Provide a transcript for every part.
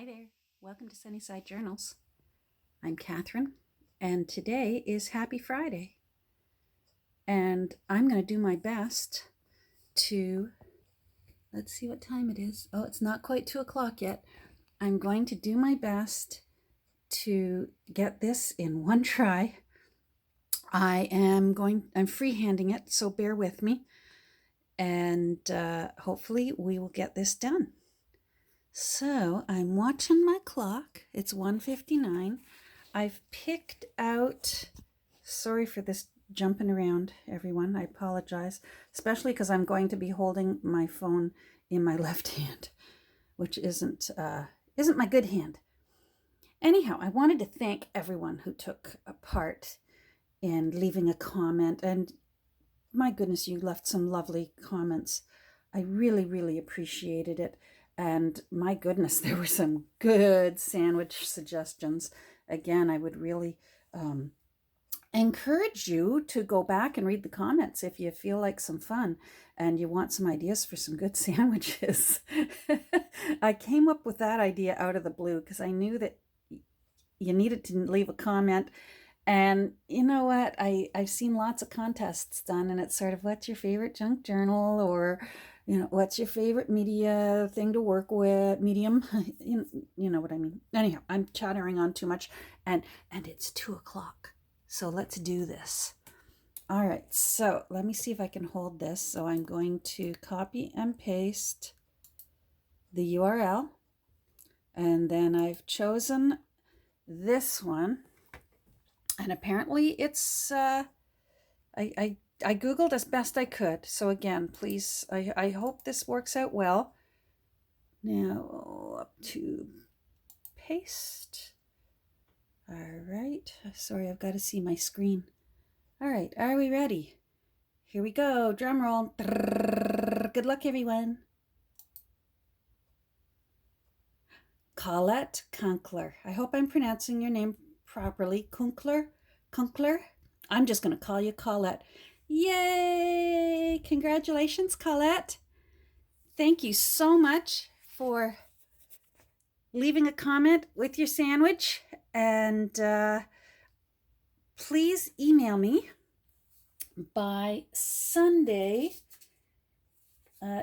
Hi there. Welcome to Sunnyside Journals. I'm Catherine, and today is Happy Friday. And I'm going to do my best to, let's see what time it is. Oh, it's not quite 2 o'clock yet. I'm going to do my best to get this in one try. I'm freehanding it, so bear with me. And hopefully we will get this done. So I'm watching my clock. It's 1:59. I've picked out, sorry for this jumping around, everyone. I apologize, especially because I'm going to be holding my phone in my left hand, which isn't my good hand. Anyhow, I wanted to thank everyone who took a part in leaving a comment. And my goodness, you left some lovely comments. I really, really appreciated it. And my goodness, there were some good sandwich suggestions. Again, I would really encourage you to go back and read the comments if you feel like some fun and you want some ideas for some good sandwiches. I came up with that idea out of the blue because I knew that you needed to leave a comment. And you know what? I've seen lots of contests done, and it's sort of, what's your favorite junk journal, or what's your favorite media thing to work with, medium. you know what I mean. Anyhow, I'm chattering on too much, and it's 2 o'clock, so let's do this. All right, so let me see if I can hold this. So I'm going to copy and paste the URL, and then I've chosen this one. And apparently it's, I Googled as best I could. So again, please, I hope this works out well. Now up to paste. All right. Sorry, I've got to see my screen. All right. Are we ready? Here we go. Drum roll. Good luck, everyone. Colette Kunkler. I hope I'm pronouncing your name properly. Kunkler? I'm just going to call you Colette. Yay! Congratulations, Colette. Thank you so much for leaving a comment with your sandwich. And please email me by Sunday,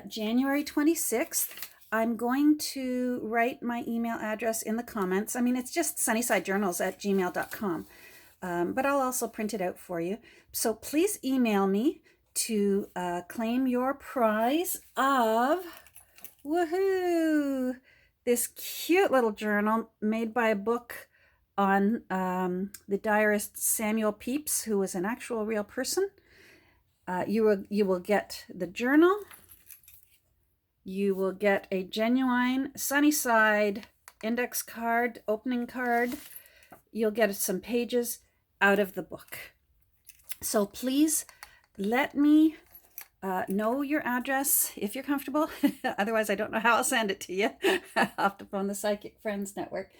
January 26th. I'm going to write my email address in the comments. I mean, it's just sunnysidejournals@gmail.com. But I'll also print it out for you. So please email me to claim your prize of, woohoo, this cute little journal made by a book on the diarist Samuel Pepys, who was an actual real person. You will get the journal. You will get a genuine Sunnyside index card, opening card. You'll get some pages out of the book. So please let me know your address if you're comfortable. Otherwise, I don't know how I'll send it to you. I'll have to phone the Psychic Friends Network.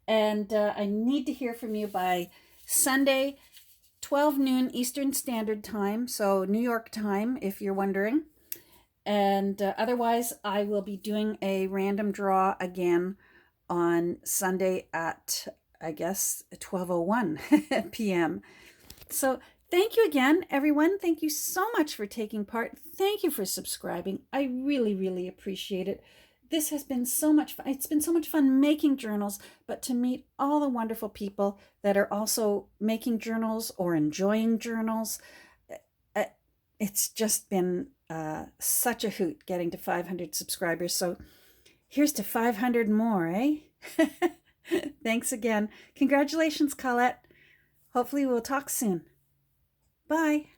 And I need to hear from you by Sunday, 12 noon Eastern Standard Time. So New York time, if you're wondering. And otherwise, I will be doing a random draw again on Sunday at, I guess, 12:01 p.m. So thank you again, everyone. Thank you so much for taking part. Thank you for subscribing. I really, really appreciate it. This has been so much fun. It's been so much fun making journals, but to meet all the wonderful people that are also making journals or enjoying journals. It's just been such a hoot getting to 500 subscribers. So here's to 500 more, eh? Thanks again. Congratulations, Colette. Hopefully we'll talk soon. Bye.